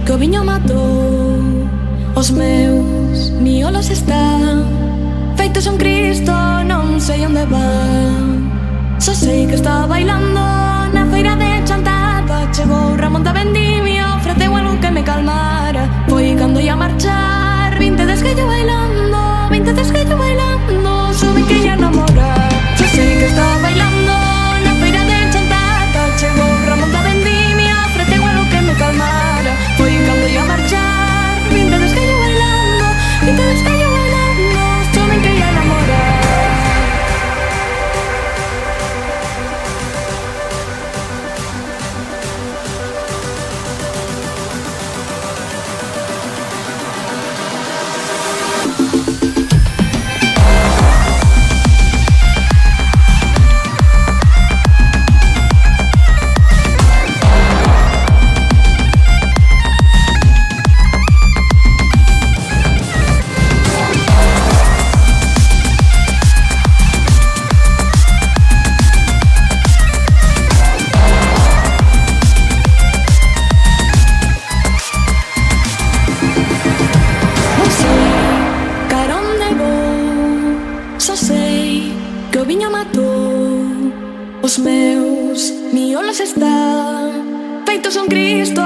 que o viño matou. Os meus miolos están feitos un Cristo, non sei onde van. Só sei que estaba bailando na feira de Chantada. Chegou Ramón da Vendimia, ofreceu algo que me calmara. Foi cando ia marchar, 20 desguello bailando, 20 desguello bailando. Soube que ia namorar. Só sei que estaba bailando na feira de Chantada. Chegou Ramón da Vendimia, ofreceu algo que me calmara. Foi cando ia marchar, 20 desguello bailando, 20 desguello bailando. Soube que ia namorar. Os meus miolos están feitos un Cristo,